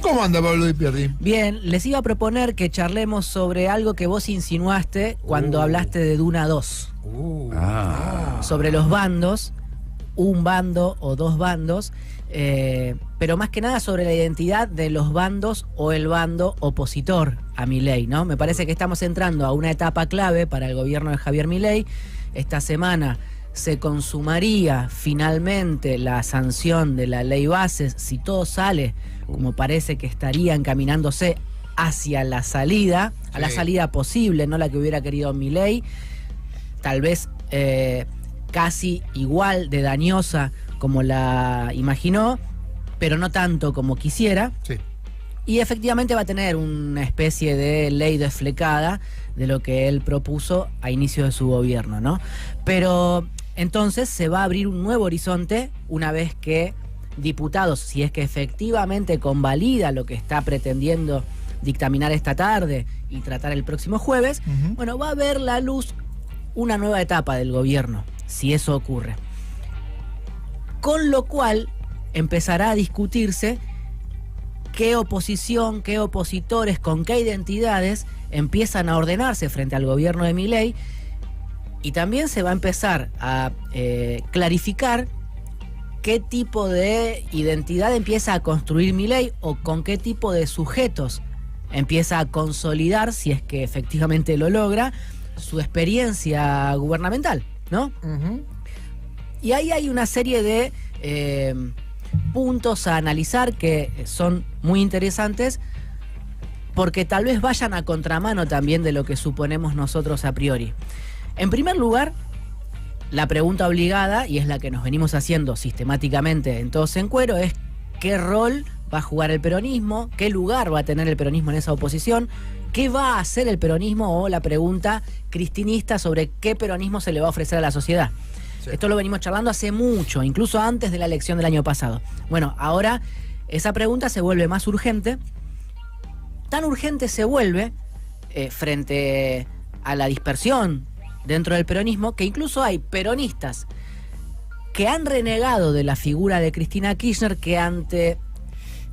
¿Cómo anda Pablo Di Pierri? Bien, les iba a proponer que charlemos sobre algo que vos insinuaste cuando hablaste de Duna 2. Sobre los bandos, un bando o dos bandos, pero más que nada sobre la identidad de los bandos o el bando opositor a Milei, ¿no? Me parece que estamos entrando a una etapa clave para el gobierno de Javier Milei. Esta semana se consumaría finalmente la sanción de la ley Bases, si todo sale como parece que estaría encaminándose hacia la salida, a la salida posible, no la que hubiera querido Milei, tal vez casi igual de dañosa como la imaginó, pero no tanto como quisiera. Sí. Y efectivamente va a tener una especie de ley desflecada de lo que él propuso a inicio de su gobierno, ¿no? Pero entonces se va a abrir un nuevo horizonte una vez que diputados, si es que efectivamente convalida lo que está pretendiendo dictaminar esta tarde y tratar el próximo jueves, bueno, va a ver la luz una nueva etapa del gobierno, si eso ocurre. Con lo cual empezará a discutirse qué oposición, qué opositores, con qué identidades empiezan a ordenarse frente al gobierno de Milei, y también se va a empezar a clarificar qué tipo de identidad empieza a construir Milei o con qué tipo de sujetos empieza a consolidar, si es que efectivamente lo logra, su experiencia gubernamental, ¿no? Y ahí hay una serie de puntos a analizar que son muy interesantes porque tal vez vayan a contramano también de lo que suponemos nosotros a priori. En primer lugar, la pregunta obligada, y es la que nos venimos haciendo sistemáticamente en Todos en Cuero, es qué rol va a jugar el peronismo, qué lugar va a tener el peronismo en esa oposición, qué va a hacer el peronismo, o la pregunta cristinista sobre qué peronismo se le va a ofrecer a la sociedad. Sí. Esto lo venimos charlando hace mucho, incluso antes de la elección del año pasado. Bueno, ahora esa pregunta se vuelve más urgente. Tan urgente se vuelve frente a la dispersión dentro del peronismo, que incluso hay peronistas que han renegado de la figura de Cristina Kirchner, que ante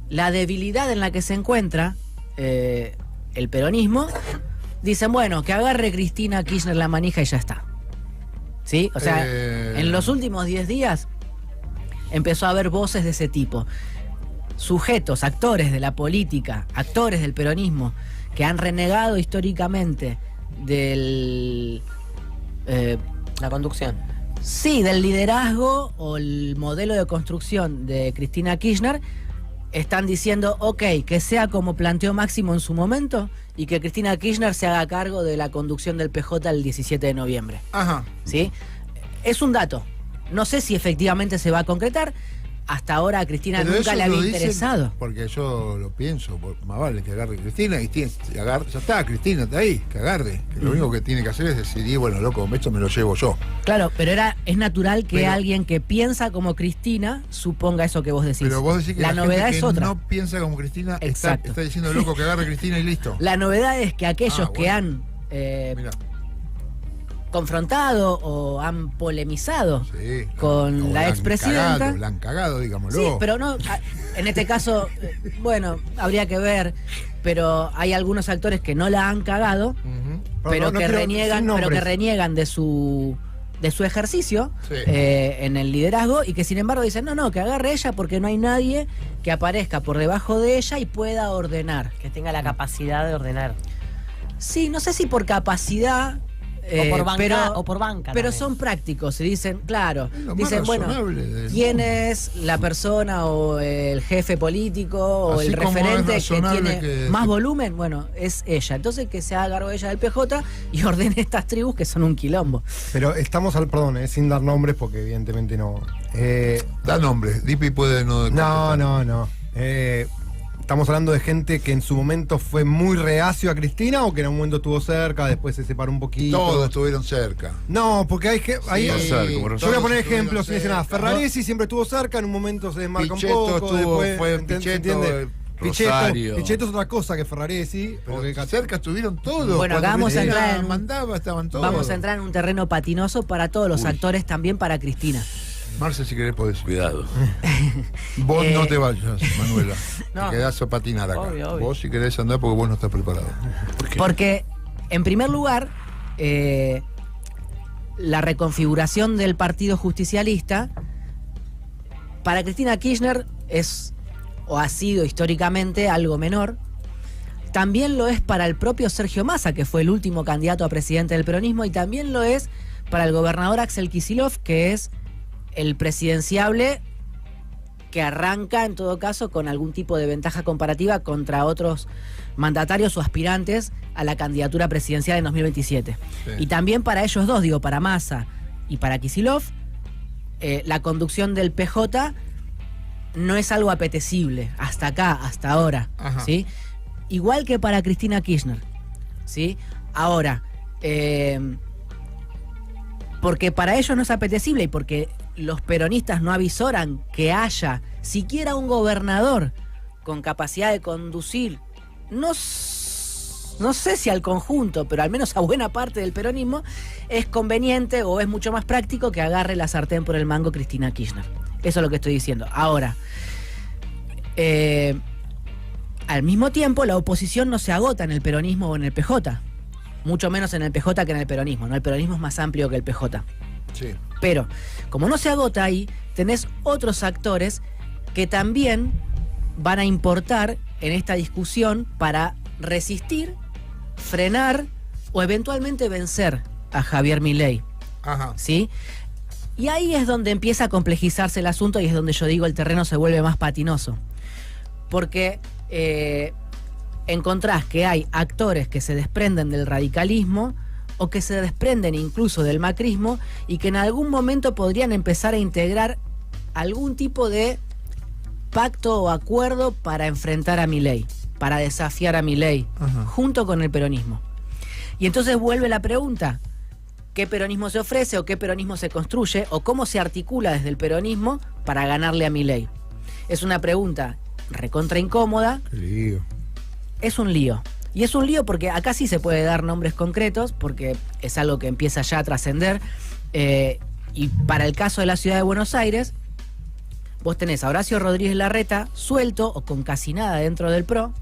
la debilidad en la que se encuentra el peronismo, dicen, bueno, que agarre Cristina Kirchner la manija y ya está. ¿Sí? O sea, en los últimos 10 días empezó a haber voces de ese tipo. Sujetos, actores de la política, actores del peronismo, que han renegado históricamente del... la conducción. Sí, del liderazgo o el modelo de construcción de Cristina Kirchner, están diciendo, ok, que sea como planteó Máximo en su momento y que Cristina Kirchner se haga cargo de la conducción del PJ el 17 de noviembre. Ajá. ¿Sí? Es un dato. No sé si efectivamente se va a concretar. Hasta ahora a Cristina nunca le había interesado. Porque yo lo pienso, más vale que agarre Cristina y ya está, Cristina está ahí, que agarre. Que lo único que tiene que hacer es decidir, bueno, loco, esto me lo llevo yo. Claro, pero es natural que alguien que piensa como Cristina suponga eso que vos decís. Pero vos decís que la novedad gente es que otra. No piensa como Cristina está diciendo, loco, que agarre Cristina y listo. La novedad es que aquellos que han confrontado o han polemizado con la expresidenta. La han cagado, digámoslo. Sí, pero no, en este caso, bueno, habría que ver, pero hay algunos actores que no la han cagado, pero que reniegan de su ejercicio en el liderazgo, y que sin embargo dicen, no, que agarre ella porque no hay nadie que aparezca por debajo de ella y pueda ordenar. Que tenga la capacidad de ordenar. Sí, no sé si por capacidad... o por banca. Pero también son prácticos y dicen, claro, dicen, bueno, ¿quién es la persona o el jefe político o el referente que tiene más volumen? Bueno, es ella. Entonces que se haga cargo ella del PJ y ordene estas tribus que son un quilombo. Pero estamos sin dar nombres porque evidentemente no. Da nombres, Dipi puede no. No. Estamos hablando de gente que en su momento fue muy reacio a Cristina o que en un momento estuvo cerca, después se separó un poquito. Todos estuvieron cerca. No, porque hay que... yo voy a poner ejemplos sin decir nada. Ferraresi siempre estuvo cerca, en un momento se desmarca Pichetto un poco. fue Pichetto, Pichetto es otra cosa que Ferraresi. Porque cerca estuvieron todos. Bueno, acá vamos a entrar estaban todos. Vamos a entrar en un terreno patinoso para todos los actores, también para Cristina. Marce, si querés podés. Cuidado. Vos no te vayas, Manuela. No. Te quedás a patinar acá. Obvio. Vos si querés andar porque vos no estás preparado. Porque, en primer lugar, la reconfiguración del Partido Justicialista para Cristina Kirchner es, o ha sido históricamente, algo menor. También lo es para el propio Sergio Massa, que fue el último candidato a presidente del peronismo, y también lo es para el gobernador Axel Kicillof, que es el presidenciable que arranca, en todo caso, con algún tipo de ventaja comparativa contra otros mandatarios o aspirantes a la candidatura presidencial en 2027. Sí. Y también para ellos dos, digo, para Massa y para Kicillof, la conducción del PJ no es algo apetecible, hasta acá, hasta ahora, ¿sí? Igual que para Cristina Kirchner, ¿sí? Ahora, porque para ellos no es apetecible y porque los peronistas no avisoran que haya siquiera un gobernador con capacidad de conducir, no sé si al conjunto, pero al menos a buena parte del peronismo, es conveniente o es mucho más práctico que agarre la sartén por el mango Cristina Kirchner. Eso es lo que estoy diciendo. Ahora, al mismo tiempo, la oposición no se agota en el peronismo o en el PJ. Mucho menos en el PJ que en el peronismo, ¿no? El peronismo es más amplio que el PJ. Sí. Pero, como no se agota ahí, tenés otros actores que también van a importar en esta discusión para resistir, frenar o eventualmente vencer a Javier Milei. ¿Sí? Y ahí es donde empieza a complejizarse el asunto y es donde yo digo el terreno se vuelve más patinoso. Porque encontrás que hay actores que se desprenden del radicalismo o que se desprenden incluso del macrismo y que en algún momento podrían empezar a integrar algún tipo de pacto o acuerdo para enfrentar a Milei, para desafiar a Milei, junto con el peronismo. Y entonces vuelve la pregunta: ¿qué peronismo se ofrece o qué peronismo se construye o cómo se articula desde el peronismo para ganarle a Milei? Es una pregunta recontra incómoda. Qué lío. Es un lío. Y es un lío porque acá sí se puede dar nombres concretos, porque es algo que empieza ya a trascender. Y para el caso de la ciudad de Buenos Aires, vos tenés a Horacio Rodríguez Larreta suelto o con casi nada dentro del PRO,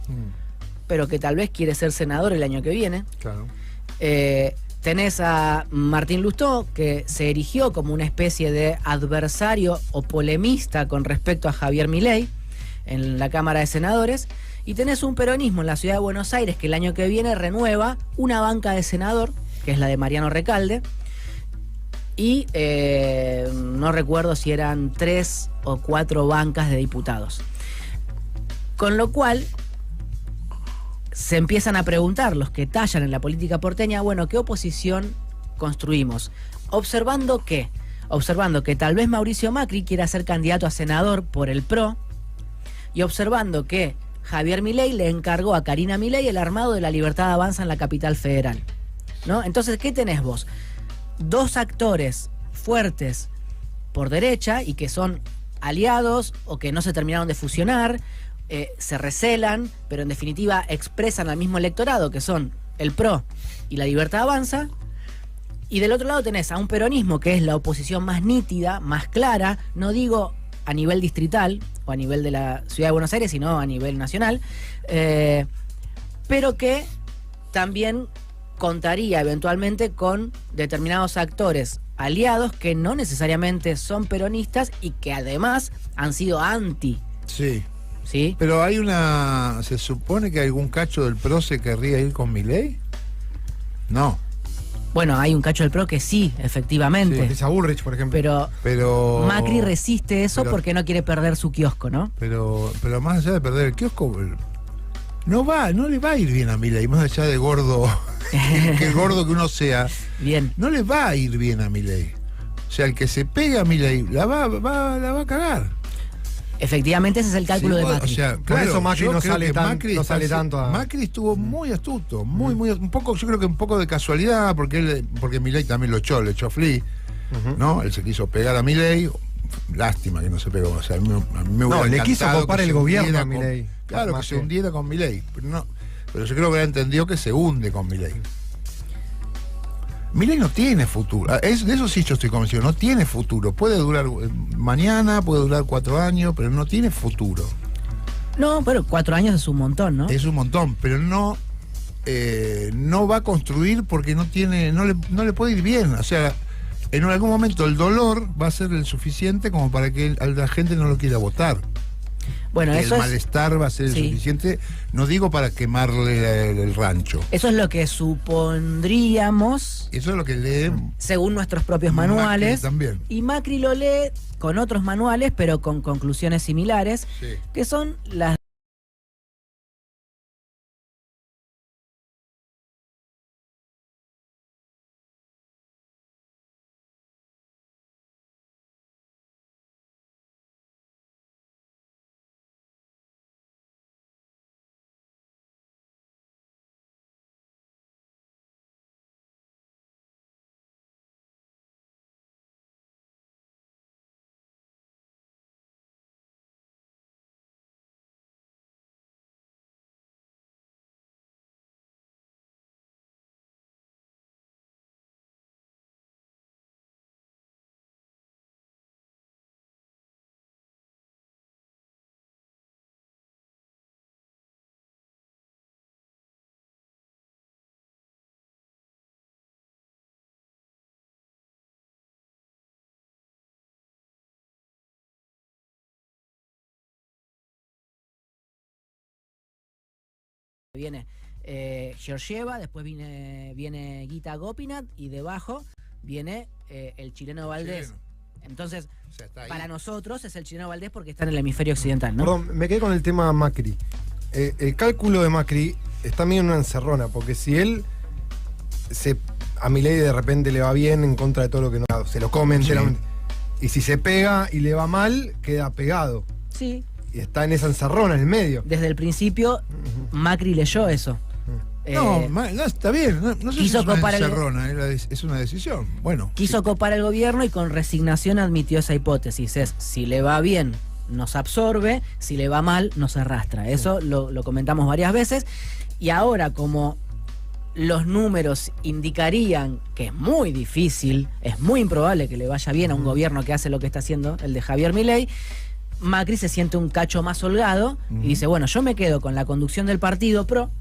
pero que tal vez quiere ser senador el año que viene. Claro. Tenés a Martín Lustó, que se erigió como una especie de adversario o polemista con respecto a Javier Milei en la Cámara de Senadores. Y tenés un peronismo en la ciudad de Buenos Aires que el año que viene renueva una banca de senador, que es la de Mariano Recalde. Y no recuerdo si eran 3 o 4 bancas de diputados. Con lo cual se empiezan a preguntar los que tallan en la política porteña, bueno, ¿qué oposición construimos? Observando que tal vez Mauricio Macri quiera ser candidato a senador por el PRO y observando que Javier Milei le encargó a Karina Milei el armado de la Libertad Avanza en la capital federal, ¿no? Entonces, ¿qué tenés vos? Dos actores fuertes por derecha y que son aliados o que no se terminaron de fusionar, se recelan, pero en definitiva expresan al mismo electorado, que son el PRO y la Libertad Avanza. Y del otro lado tenés a un peronismo que es la oposición más nítida, más clara, no digo a nivel distrital o a nivel de la ciudad de Buenos Aires, sino a nivel nacional, pero que también contaría eventualmente con determinados actores aliados que no necesariamente son peronistas y que además han sido anti. Sí. ¿Sí? Pero hay una... ¿Se supone que algún cacho del PRO se querría ir con Milei? No. Bueno, hay un cacho del PRO que sí, efectivamente. Esa Bullrich, por ejemplo. Pero Macri resiste eso porque no quiere perder su kiosco, ¿no? Pero más allá de perder el kiosco, no le va a ir bien a Milei, más allá de gordo, que el gordo que uno sea. Bien. No le va a ir bien a Milei. O sea, el que se pega a Milei la va a cagar. Efectivamente, ese es el cálculo de Macri. O sea, Por claro, eso Macri no sale tanto a... Macri estuvo muy astuto, muy, un poco, yo creo que un poco de casualidad, porque Milei también le echó a Fli, ¿no? Él se quiso pegar a Milei, lástima que no se pegó, o sea, a mí me hubiera le quiso encantado copar que el se gobierno a hundiera Milei. Claro, que se hundiera con Milei, pero yo creo que él entendió que se hunde con Milei. Milei no tiene futuro. De eso sí yo estoy convencido. No tiene futuro. Puede durar mañana, puede durar 4 años, pero no tiene futuro. No, pero 4 años es un montón, ¿no? Es un montón, pero no va a construir porque no le puede ir bien. O sea, en algún momento el dolor va a ser el suficiente como para que la gente no lo quiera votar. Bueno, el malestar va a ser el suficiente, no digo para quemarle el rancho. Eso es lo que supondríamos. Eso es lo que lee según nuestros propios manuales. Macri también. Y Macri lo lee con otros manuales, pero con conclusiones similares, que son las. Viene Georgieva, después viene Gita Gopinath y debajo viene el chileno Valdés. Entonces, para nosotros es el chileno Valdés porque está en el hemisferio occidental, ¿no? Perdón, me quedé con el tema Macri. El cálculo de Macri está medio en una encerrona, porque si él a Milei de repente le va bien en contra de todo lo que no se lo come enteramente. Y si se pega y le va mal, queda pegado. Sí. Y está en esa encerrona, en el medio. Desde el principio, Macri leyó eso. No, está bien. No sé si es una encerrona, es una decisión. Bueno. Quiso copar el gobierno y con resignación admitió esa hipótesis. Es, si le va bien, nos absorbe, si le va mal, nos arrastra. Eso lo comentamos varias veces. Y ahora, como los números indicarían que es muy difícil, es muy improbable que le vaya bien a un gobierno que hace lo que está haciendo el de Javier Milei, Macri se siente un cacho más holgado y dice, bueno, yo me quedo con la conducción del partido PRO.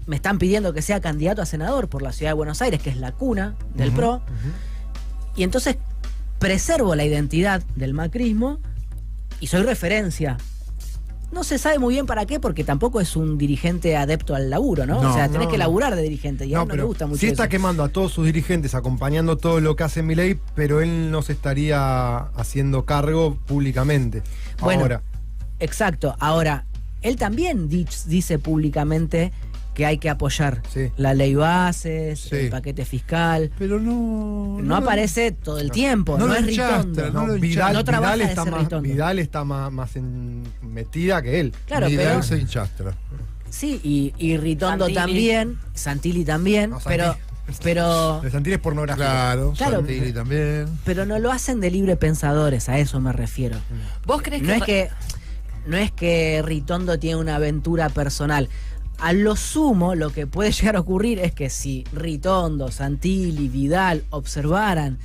Me están pidiendo que sea candidato a senador por la ciudad de Buenos Aires, que es la cuna del PRO. Y entonces preservo la identidad del macrismo y soy referencia. No se sabe muy bien para qué, porque tampoco es un dirigente adepto al laburo, ¿no? O sea, tenés que laburar de dirigente y a él no le gusta mucho. Sí está eso. quemando a todos sus dirigentes, acompañando todo lo que hace Milei, pero él no se estaría haciendo cargo públicamente. Bueno, ahora. Exacto. Ahora, él también dice públicamente que hay que apoyar la ley bases, el paquete fiscal. Pero no aparece todo el tiempo, no es Ritondo. Vidal está más metida que él. Claro, Vidal se hinchastra. Sí, y Ritondo también, Santilli también, pero de Santilli es pornografía. Claro, Santilli también. Pero no lo hacen de libre pensadores, a eso me refiero. ¿Vos crees no es que Ritondo tiene una aventura personal? A lo sumo, lo que puede llegar a ocurrir es que si Ritondo, Santilli, Vidal observaran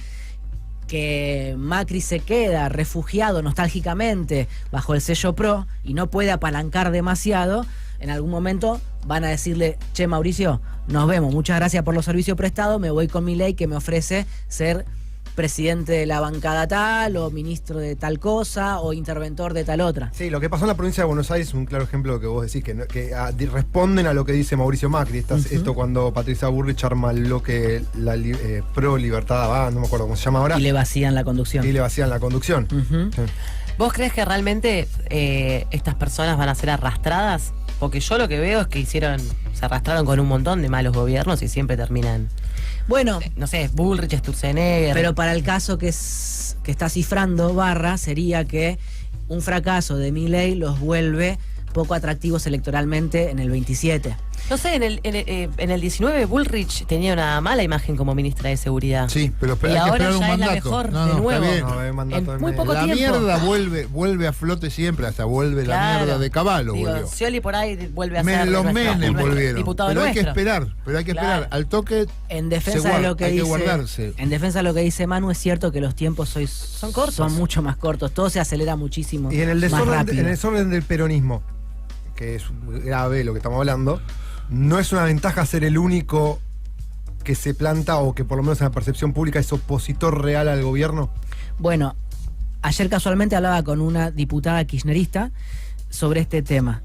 que Macri se queda refugiado nostálgicamente bajo el sello PRO y no puede apalancar demasiado, en algún momento van a decirle, che, Mauricio, nos vemos, muchas gracias por los servicios prestados, me voy con Milei que me ofrece ser presidente de la bancada tal, o ministro de tal cosa, o interventor de tal otra. Sí, lo que pasó en la provincia de Buenos Aires es un claro ejemplo de lo que vos decís, que responden a lo que dice Mauricio Macri. Esto cuando Patricia Bullrich arma lo que la Pro Libertad, no me acuerdo cómo se llama ahora. Y le vacían la conducción. Sí. ¿Vos crees que realmente estas personas van a ser arrastradas? Porque yo lo que veo es que se arrastraron con un montón de malos gobiernos y siempre terminan... Bueno, no sé, Bullrich, Sturzenegger. Pero para el caso que está cifrando Barra, sería que un fracaso de Milei los vuelve poco atractivos electoralmente en el 27. No sé, en el 19 Bullrich tenía una mala imagen como ministra de Seguridad. Sí, pero Y hay que ahora esperar un ya es la mandato. mejor No, de está nuevo. bien. No, hay mandato En muy en poco La tiempo. mierda vuelve a flote siempre, hasta vuelve la Claro. mierda de Caballo. Digo, Volvió. Scioli por ahí vuelve a ser Los nuestro Menem volvieron. diputado Pero hay que nuestro. esperar. Claro. Al toque En defensa de lo que hay que dice, guardarse. en defensa de lo que dice Manu, es cierto que los tiempos hoy Son cortos. son mucho más cortos, todo se acelera muchísimo. Y en el más rápido. en el desorden del peronismo, que es grave lo que estamos hablando, no es una ventaja ser el único que se planta o que por lo menos en la percepción pública es opositor real al gobierno. Bueno, ayer casualmente hablaba con una diputada kirchnerista sobre este tema.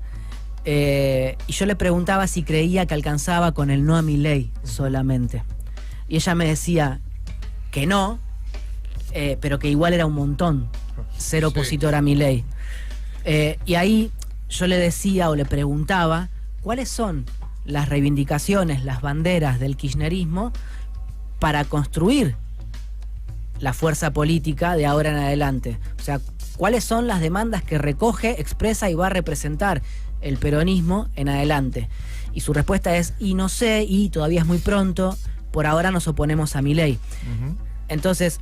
Y yo le preguntaba si creía que alcanzaba con el no a Milei solamente. Y ella me decía que no, pero que igual era un montón ser opositor a Milei. Y ahí yo le decía o le preguntaba cuáles son las reivindicaciones, las banderas del kirchnerismo para construir la fuerza política de ahora en adelante. O sea, cuáles son las demandas que recoge, expresa y va a representar el peronismo en adelante. Y su respuesta es, y no sé, y todavía es muy pronto, por ahora nos oponemos a Milei. Entonces,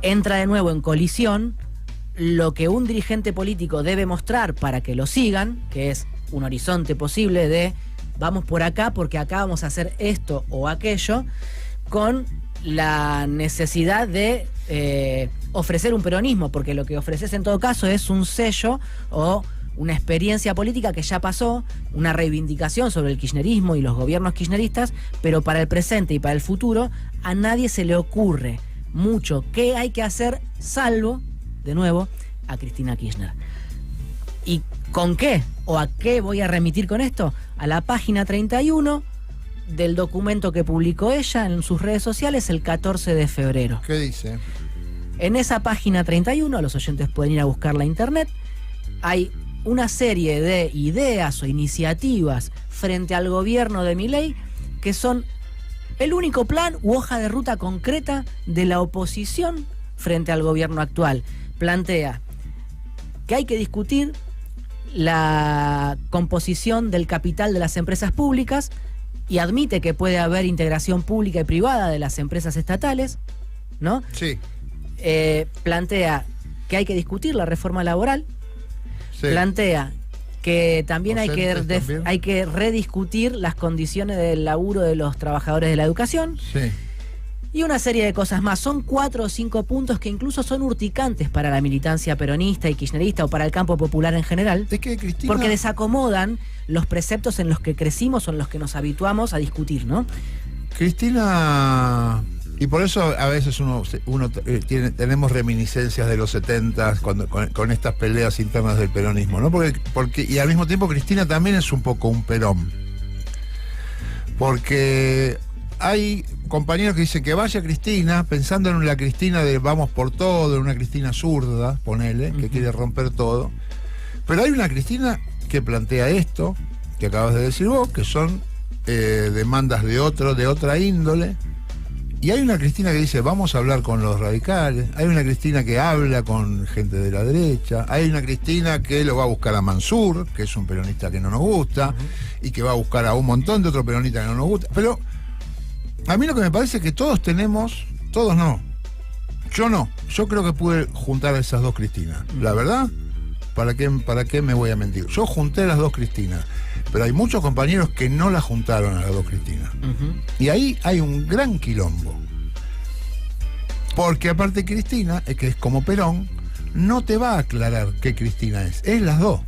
entra de nuevo en colisión lo que un dirigente político debe mostrar para que lo sigan, que es un horizonte posible de vamos por acá porque acá vamos a hacer esto o aquello, con la necesidad de ofrecer un peronismo, porque lo que ofreces en todo caso es un sello o una experiencia política que ya pasó, una reivindicación sobre el kirchnerismo y los gobiernos kirchneristas, pero para el presente y para el futuro a nadie se le ocurre mucho qué hay que hacer, salvo, de nuevo, a Cristina Kirchner. ¿Y con qué? ¿O a qué voy a remitir con esto? A la página 31 del documento que publicó ella en sus redes sociales el 14 de febrero. ¿Qué dice? En esa página 31, los oyentes pueden ir a buscarla en internet, hay una serie de ideas o iniciativas frente al gobierno de Milei que son el único plan u hoja de ruta concreta de la oposición frente al gobierno actual. Plantea que hay que discutir la composición del capital de las empresas públicas y admite que puede haber integración pública y privada de las empresas estatales, ¿no? Sí. Plantea que hay que discutir la reforma laboral, Sí. plantea que también hay Docentes que rediscutir las condiciones del laburo de los trabajadores de la educación Sí. y una serie de cosas más. Son 4 o 5 puntos que incluso son urticantes para la militancia peronista y kirchnerista o para el campo popular en general, Es que Cristina... porque desacomodan los preceptos en los que crecimos o en los que nos habituamos a discutir, ¿no? Cristina... Y por eso a veces tenemos reminiscencias de los 70 con estas peleas internas del peronismo, ¿no? Porque y al mismo tiempo Cristina también es un poco un Perón. Porque hay compañeros que dicen que vaya Cristina, pensando en la Cristina de vamos por todo, en una Cristina zurda, ponele, que quiere romper todo. Pero hay una Cristina que plantea esto, que acabas de decir vos, que son demandas de otra índole. Y hay una Cristina que dice, vamos a hablar con los radicales. Hay una Cristina que habla con gente de la derecha. Hay una Cristina que lo va a buscar a Mansur, que es un peronista que no nos gusta, y que va a buscar a un montón de otros peronistas que no nos gusta. Pero a mí lo que me parece es que todos no. Yo no. Yo creo que pude juntar a esas dos Cristinas. La verdad, ¿para qué me voy a mentir? Yo junté a las dos Cristinas. Pero hay muchos compañeros que no la juntaron a las dos Cristinas. Y ahí hay un gran quilombo. Porque aparte Cristina, que es como Perón, no te va a aclarar qué Cristina es las dos.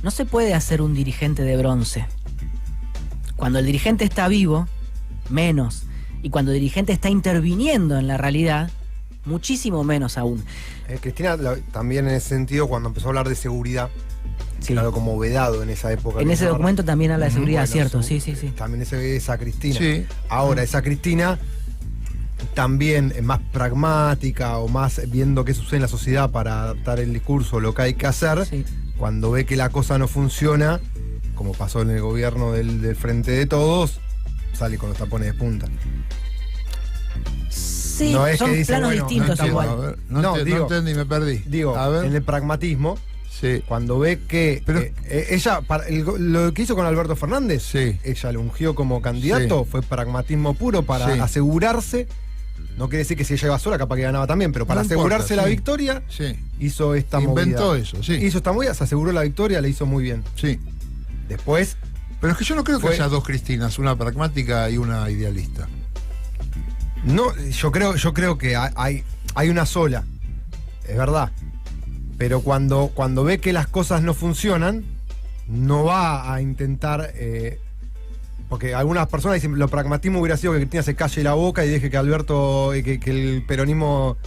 No se puede hacer un dirigente de bronce. Cuando el dirigente está vivo, menos. Y cuando el dirigente está interviniendo en la realidad, muchísimo menos aún. Cristina también en ese sentido, cuando empezó a hablar de seguridad, Sí. claro, como vedado en esa época. En ese documento también habla de seguridad, Bueno, cierto, sí. También se ve esa Cristina. Sí. Ahora, esa Cristina también es más pragmática o más viendo qué sucede en la sociedad para adaptar el discurso, lo que hay que hacer. Sí. Cuando ve que la cosa no funciona, como pasó en el gobierno del Frente de Todos, sale con los tapones de punta. Sí, No es son que dice, planos bueno, distintos no igual. A ver, No, no digo- entendí, me perdí. Digo, A ver. en el pragmatismo, Sí. Cuando ve que Pero- ella, lo que hizo con Alberto Fernández, Sí. ella lo ungió como candidato, Sí. fue pragmatismo puro para Sí. asegurarse. No quiere decir que si ella iba sola, capaz que ganaba también, pero para No asegurarse importa, la sí. victoria, Sí. hizo esta Inventó movida. eso, sí. Hizo esta movida, se aseguró la victoria, le hizo muy bien. Sí. Después, Pero es que yo no creo que Fue- haya dos Cristinas, una pragmática y una idealista. no, yo creo que hay una sola, es verdad. Pero cuando ve que las cosas no funcionan, no va a intentar. Porque algunas personas dicen lo pragmatismo hubiera sido que Cristina se calle la boca y deje que Alberto, que el peronismo.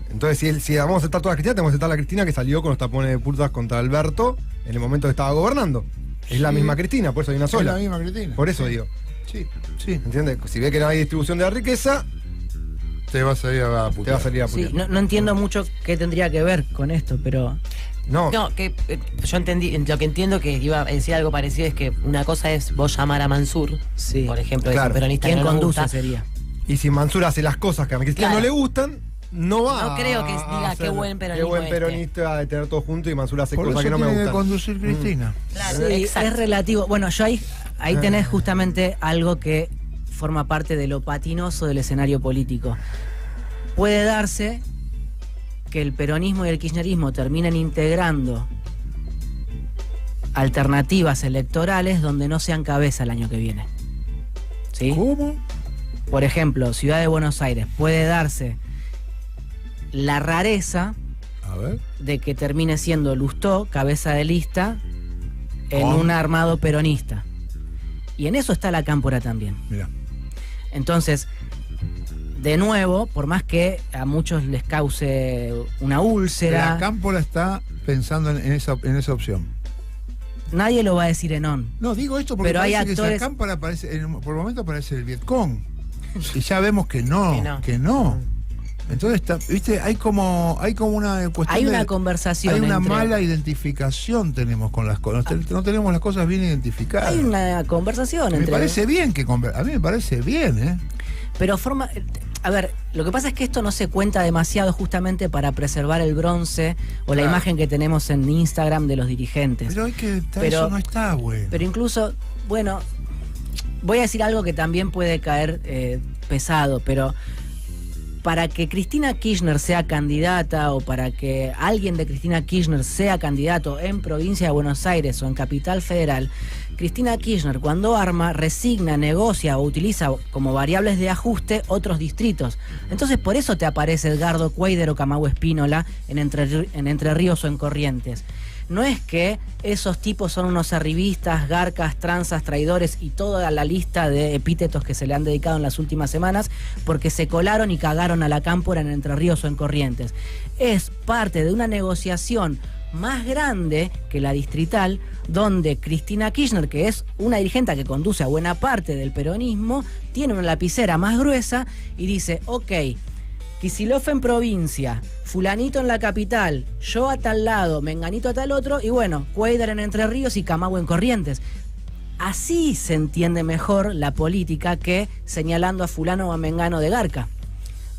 Entonces, si vamos a aceptar toda la Cristina, tenemos que aceptar la Cristina que salió con los tapones de putas contra Alberto en el momento que estaba gobernando. Es la Sí. misma Cristina, por eso hay una sola. Es la misma Cristina. Por eso digo. Sí, sí. ¿Entiendes? Si ve que no hay distribución de la riqueza, Te va a salir a te va putear. a salir a Sí, putear. no entiendo mucho qué tendría que ver con esto, pero No, No, que yo entendí, lo que entiendo que iba a decir algo parecido es que una cosa es vos llamar a Mansur, sí. por ejemplo, Claro. es un peronista que ¿Quién no nos conduce gusta. sería? y si Mansur hace las cosas que a Cristina Claro. no le gustan, no va No creo que a diga, hacer- qué buen peronismo Qué buen este. peronista de tener todo junto y Mansur hace Por cosas eso que no me tiene que gustan. conducir Cristina. Claro, Sí, exacto. es relativo. Bueno, yo ahí tenés justamente algo que forma parte de lo patinoso del escenario político. Puede darse que el peronismo y el kirchnerismo terminen integrando alternativas electorales donde no sean cabeza el año que viene. ¿Sí? ¿Cómo? Por ejemplo, Ciudad de Buenos Aires, puede darse la rareza A ver. de que termine siendo Lustó cabeza de lista en ¿Cómo? un armado peronista. Y en eso está la Cámpora también. Mira. Entonces, de nuevo, por más que a muchos les cause una úlcera, La Cámpora está pensando en esa opción. nadie lo va a decir en on. No, digo esto porque Pero hay parece que actores- esa Cámpora parece, por el momento parece el Vietcong. Y ya vemos que no. Entonces, viste, hay como una cuestión Hay una de- conversación. hay una entre- mala identificación tenemos con las cosas. No tenemos las cosas bien identificadas. Hay una conversación Me entre. parece bien que a mí me parece bien, ¿eh? Pero forma. A ver, lo que pasa es que esto no se cuenta demasiado justamente para preservar el bronce o la Claro. imagen que tenemos en Instagram de los dirigentes. Pero Pero- eso no está, güey. Pero incluso, bueno, voy a decir algo que también puede caer pesado, pero para que Cristina Kirchner sea candidata o para que alguien de Cristina Kirchner sea candidato en provincia de Buenos Aires o en Capital Federal, Cristina Kirchner cuando arma, resigna, negocia o utiliza como variables de ajuste otros distritos. Entonces por eso te aparece Edgardo Cuader o Camagüe Espínola en Entre Ríos o en Corrientes. No es que esos tipos son unos arribistas, garcas, tranzas, traidores y toda la lista de epítetos que se le han dedicado en las últimas semanas porque se colaron y cagaron a la Cámpora en Entre Ríos o en Corrientes. Es parte de una negociación más grande que la distrital, donde Cristina Kirchner, que es una dirigente que conduce a buena parte del peronismo, tiene una lapicera más gruesa y dice, ok, Kicillof en provincia, fulanito en la capital, yo a tal lado, menganito a tal otro, y bueno, Cuader en Entre Ríos y Camagüe en Corrientes. Así se entiende mejor la política que señalando a fulano o a mengano de garca.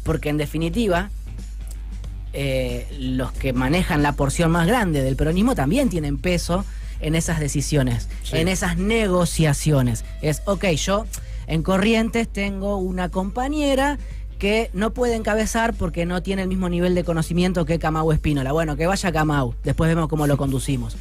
Porque en definitiva, los que manejan la porción más grande del peronismo también tienen peso en esas decisiones, en esas negociaciones. Es, ok, yo en Corrientes tengo una compañera que no puede encabezar porque no tiene el mismo nivel de conocimiento que Camagüe Espínola. Bueno, que vaya Camau, después vemos cómo lo conducimos.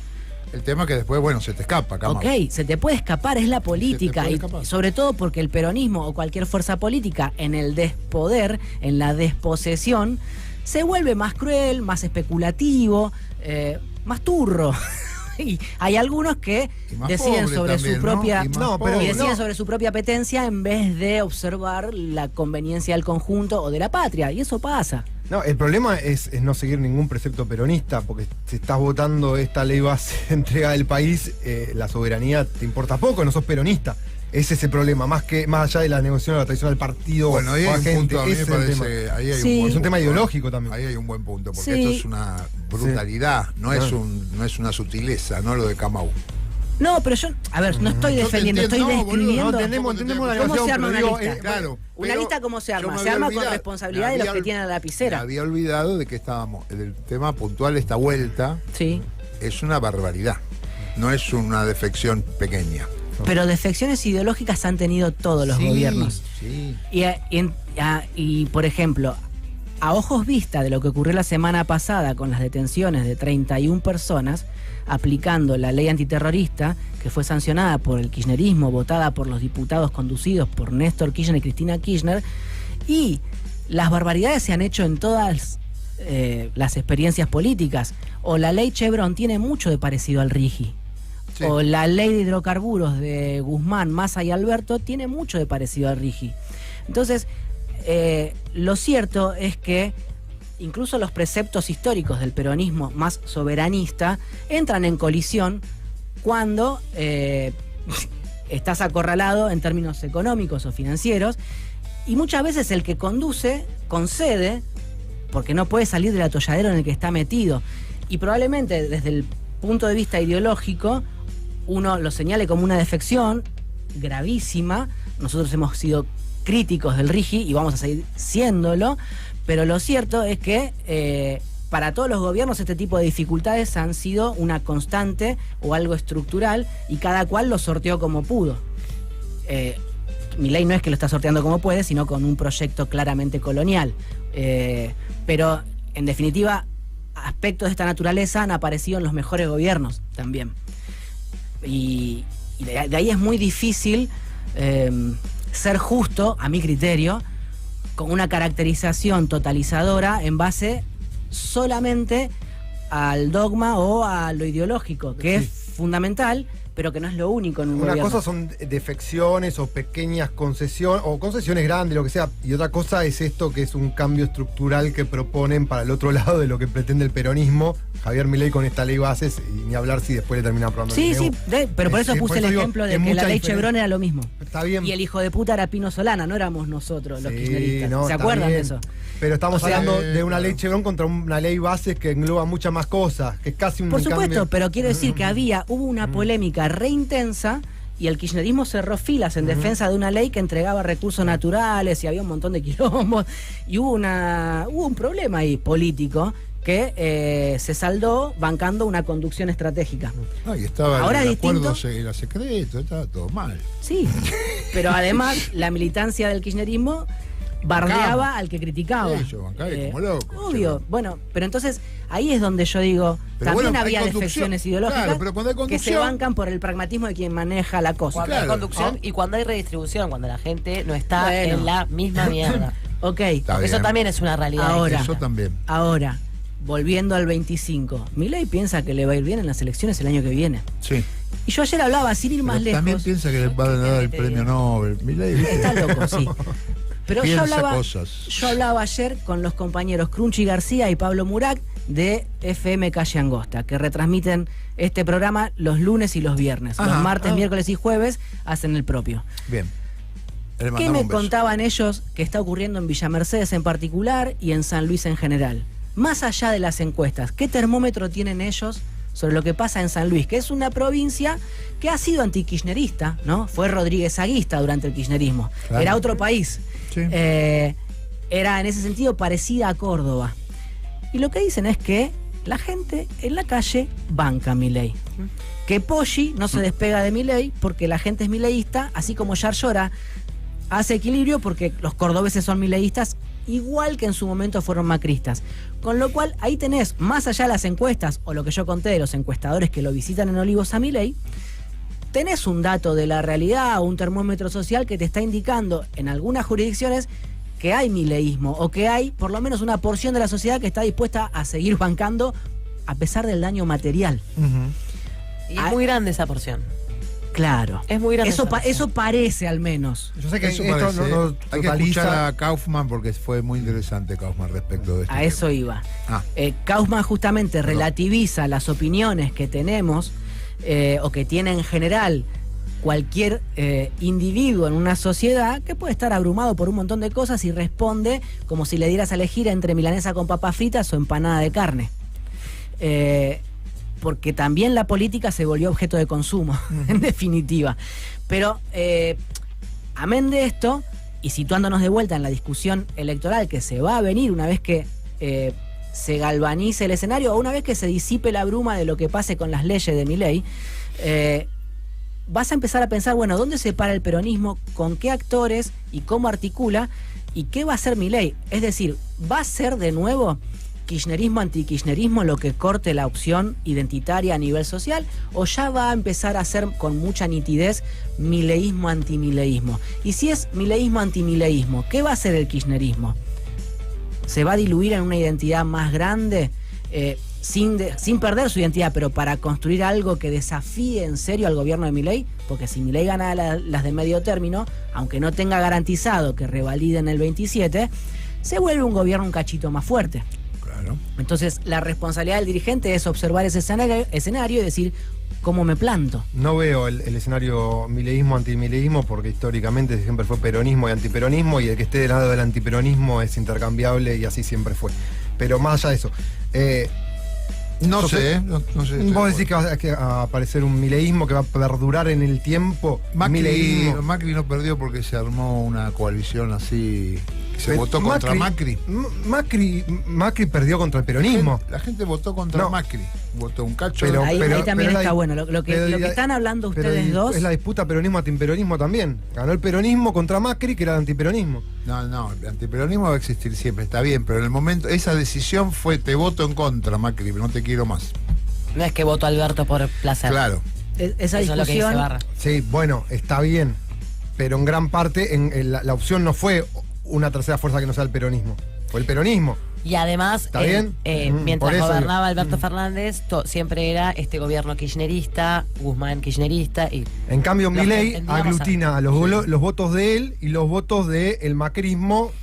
El tema es que después, bueno, se te escapa, Cámara. Ok, se te puede escapar, es la política. puede Y escapar. sobre todo porque el peronismo o cualquier fuerza política en el despoder, en la desposesión, se vuelve más cruel, más especulativo, más turro. Y hay algunos que Y más deciden pobre sobre también, su ¿no? propia Y más No, pero- pobre. y deciden no. sobre su propia apetencia en vez de observar la conveniencia del conjunto o de la patria. Y eso pasa. No, el problema es no seguir ningún precepto peronista, porque si estás votando esta ley base de entrega del país, la soberanía te importa poco, no sos peronista. Ese es el problema, más allá de la negociación de la tradición del partido. Bueno, ahí o hay un agente, punto, a mí ese me es el tema. parece, ahí hay Sí. un buen Es un tema punto. ideológico también. Ahí hay un buen punto, porque Sí. esto es una brutalidad, no es una sutileza, no lo de Camau. No, pero yo, a ver, no estoy Yo te defendiendo, estoy entiendo, no, boludo, describiendo. no, entendemos la ¿Cómo se negociación, arma pero una digo, lista? claro. Una pero lista, ¿cómo se yo arma? me Se había arma con olvidado- responsabilidad de me los que tienen la Me lapicera. había olvidado de que estábamos, del tema puntual, esta vuelta, Sí. es una barbaridad. No es una defección pequeña. Pero defecciones ideológicas han tenido todos los gobiernos. Sí. Y, por ejemplo, a ojos vista de lo que ocurrió la semana pasada con las detenciones de 31 personas, aplicando la ley antiterrorista que fue sancionada por el kirchnerismo, votada por los diputados conducidos por Néstor Kirchner y Cristina Kirchner, y las barbaridades se han hecho en todas las experiencias políticas. O la ley Chevron tiene mucho de parecido al RIGI. Sí. O la ley de hidrocarburos de Guzmán, Massa y Alberto tiene mucho de parecido al RIGI. Entonces, lo cierto es que incluso los preceptos históricos del peronismo más soberanista entran en colisión cuando estás acorralado en términos económicos o financieros, y muchas veces el que conduce concede porque no puede salir del atolladero en el que está metido, y probablemente desde el punto de vista ideológico uno lo señale como una defección gravísima. Nosotros hemos sido críticos del RIGI y vamos a seguir siéndolo, pero lo cierto es que para todos los gobiernos este tipo de dificultades han sido una constante o algo estructural, y cada cual lo sorteó como pudo. Milei no es que lo está sorteando como puede, sino con un proyecto claramente colonial. Pero, en definitiva, aspectos de esta naturaleza han aparecido en los mejores gobiernos también. Y de ahí es muy difícil ser justo, a mi criterio, con una caracterización totalizadora en base solamente al dogma o a lo ideológico, que es fundamental, pero que no es lo único en un gobierno. Una cosa son defecciones o pequeñas concesiones, o concesiones grandes, lo que sea, y otra cosa es esto, que es un cambio estructural que proponen para el otro lado de lo que pretende el peronismo. Javier Milei con esta ley bases, y ni hablar si después le termina aprobando el Sí, pero por eso puse el ejemplo de que la ley Chevron era lo mismo. Está bien. Y el hijo de puta era Pino Solana, no éramos nosotros los kirchneristas. No, ¿se acuerdan de eso? Pero estamos hablando de una ley Chevron contra una ley bases que engloba muchas más cosas, que es casi un Por supuesto, cambio. pero quiero decir que hubo una polémica re intensa, y el kirchnerismo cerró filas en defensa de una ley que entregaba recursos naturales, y había un montón de quilombos, y hubo un problema ahí político que se saldó bancando una conducción estratégica. No, y estaba Ahora el distinto, acuerdo era secreto, estaba todo mal. Sí, pero además la militancia del kirchnerismo bardeaba al que criticaba. Sí, yo bancaba como loco. Obvio. Bueno, pero entonces ahí es donde yo digo, pero también bueno, había hay defecciones conducción, ideológicas, claro, pero cuando hay que conducción, se bancan por el pragmatismo de quien maneja la cosa. Cuando hay conducción y cuando hay redistribución, cuando la gente no está en la misma mierda. Ok. Eso también es una realidad. Ahora, eso también. Ahora, volviendo al 25, Milei piensa que le va a ir bien en las elecciones el año que viene. Sí. Y yo ayer hablaba, sin ir más Pero lejos. también piensa que le va a dar el premio Nobel. Milei, Está loco, sí. Pero yo cosas. hablaba ayer con los compañeros Crunchi García y Pablo Murak de FM Calle Angosta, que retransmiten este programa los lunes y los viernes. Los martes, miércoles y jueves hacen el propio. Bien. ¿Qué me contaban ellos que está ocurriendo en Villa Mercedes en particular y en San Luis en general? Más allá de las encuestas, ¿qué termómetro tienen ellos sobre lo que pasa en San Luis? Que es una provincia que ha sido antikirchnerista, ¿no? Fue Rodríguez Aguista durante el kirchnerismo. Claro. Era otro país. Sí. Era en ese sentido parecida a Córdoba. Y lo que dicen es que la gente en la calle banca a Milei. Que Poggi no se despega de Milei porque la gente es mileísta, así como Yarlora hace equilibrio porque los cordobeses son mileístas, igual que en su momento fueron macristas. Con lo cual, ahí tenés, más allá de las encuestas, o lo que yo conté de los encuestadores que lo visitan en Olivos a Milei, tenés un dato de la realidad o un termómetro social que te está indicando en algunas jurisdicciones que hay mileísmo, o que hay por lo menos una porción de la sociedad que está dispuesta a seguir bancando a pesar del daño material. Y es muy grande esa porción. Claro. Es muy grande. Eso parece, al menos. Yo sé que eso esto parece. no hay que escuchar a Kaufman porque fue muy interesante Kaufman respecto de esto. A eso iba. Kaufman justamente relativiza las opiniones que tenemos o que tiene en general cualquier individuo en una sociedad, que puede estar abrumado por un montón de cosas, y responde como si le dieras a elegir entre milanesa con papas fritas o empanada de carne. Porque también la política se volvió objeto de consumo, en definitiva. Pero, amén de esto, y situándonos de vuelta en la discusión electoral que se va a venir una vez que se galvanice el escenario, o una vez que se disipe la bruma de lo que pase con las leyes de Milei, vas a empezar a pensar, bueno, ¿dónde se para el peronismo? ¿Con qué actores? ¿Y cómo articula? ¿Y qué va a hacer Milei? Es decir, ¿va a ser de nuevo kirchnerismo, antikirchnerismo lo que corte la opción identitaria a nivel social? ¿O ya va a empezar a ser con mucha nitidez mileísmo, antimileísmo? Y si es mileísmo, antimileísmo, ¿qué va a hacer el kirchnerismo? ¿Se va a diluir en una identidad más grande? Sin perder su identidad, pero para construir algo que desafíe en serio al gobierno de Milei, porque si Milei gana las de medio término, aunque no tenga garantizado que revaliden el 27, se vuelve un gobierno un cachito más fuerte. Claro. Entonces, la responsabilidad del dirigente es observar ese escenario y decir, ¿cómo me planto? No veo el escenario mileísmo, antimileísmo, porque históricamente siempre fue peronismo y antiperonismo, y el que esté del lado del antiperonismo es intercambiable y así siempre fue. Pero más allá de eso, No sé. vos decís que va a aparecer un mileísmo que va a perdurar en el tiempo. Macri no perdió porque se armó una coalición así, que se votó contra Macri. Macri perdió contra el peronismo. La gente votó contra Macri. Votó un cacho. Ahí también está bueno. Lo que están hablando ustedes dos. Es la disputa peronismo-antiperonismo también. Ganó el peronismo contra Macri, que era el antiperonismo. No, el antiperonismo va a existir siempre, está bien, pero en el momento, esa decisión fue: te voto en contra, Macri, no te quiero más. No es que voto a Alberto por placer. Claro. Esa Eso es lo que dice discusión. Barra. Sí, bueno, está bien. Pero en gran parte la opción no fue una tercera fuerza que no sea el peronismo. Fue el peronismo. Y además, ¿Está bien? mientras Por eso gobernaba Alberto Fernández, siempre era este gobierno kirchnerista, Guzmán kirchnerista. Y En cambio, los que Milei entendíamos aglutina a los votos de él y los votos del macrismo,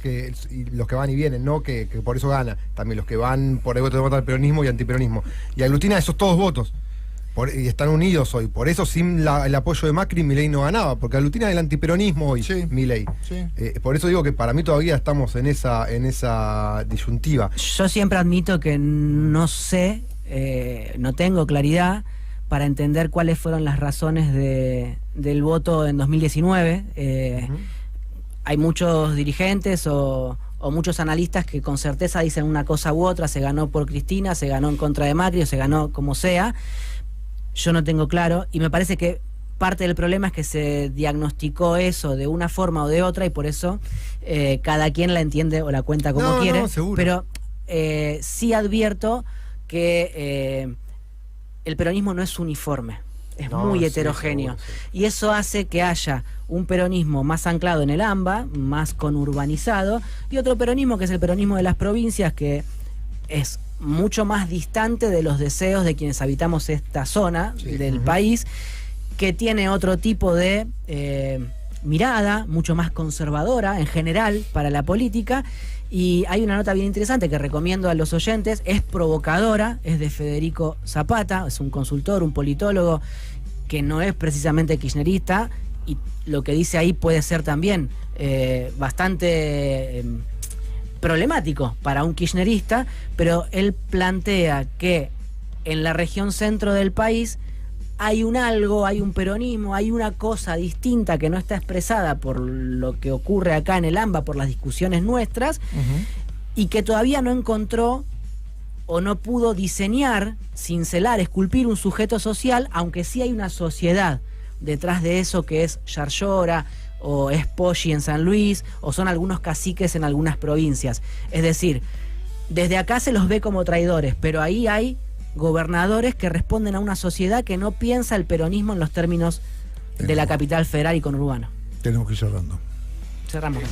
y los que van y vienen, ¿no? Que por eso gana. También los que van por el voto de votar al peronismo y antiperonismo. Y aglutina esos todos votos. Y están unidos hoy. Por eso, sin el apoyo de Macri, Milei no ganaba, porque aglutina el antiperonismo hoy, Sí. Milei. Sí. Por eso digo que para mí todavía estamos en esa disyuntiva. Yo siempre admito que no sé, no tengo claridad para entender cuáles fueron las razones del voto en 2019. Hay muchos dirigentes o muchos analistas que con certeza dicen una cosa u otra: se ganó por Cristina, se ganó en contra de Macri, o se ganó como sea. Yo no tengo claro, y me parece que parte del problema es que se diagnosticó eso de una forma o de otra, y por eso cada quien la entiende o la cuenta como quiere. No, seguro. Pero sí advierto que el peronismo no es uniforme, es muy Sí, heterogéneo. seguro, sí. Y eso hace que haya un peronismo más anclado en el AMBA, más conurbanizado, y otro peronismo que es el peronismo de las provincias, que es mucho más distante de los deseos de quienes habitamos esta zona del país, que tiene otro tipo de mirada, mucho más conservadora en general para la política. Y hay una nota bien interesante que recomiendo a los oyentes, es provocadora, es de Federico Zapata, es un consultor, un politólogo que no es precisamente kirchnerista, y lo que dice ahí puede ser también bastante problemático para un kirchnerista, pero él plantea que en la región centro del país hay un peronismo, hay una cosa distinta que no está expresada por lo que ocurre acá en el AMBA, por las discusiones nuestras, y que todavía no encontró o no pudo diseñar, cincelar, esculpir un sujeto social, aunque sí hay una sociedad detrás de eso, que es Yarlora, o es Poggi en San Luis, o son algunos caciques en algunas provincias. Es decir, desde acá se los ve como traidores, pero ahí hay gobernadores que responden a una sociedad que no piensa el peronismo en los términos de la capital federal y conurbano. Tenemos que ir cerrando. Cerramos.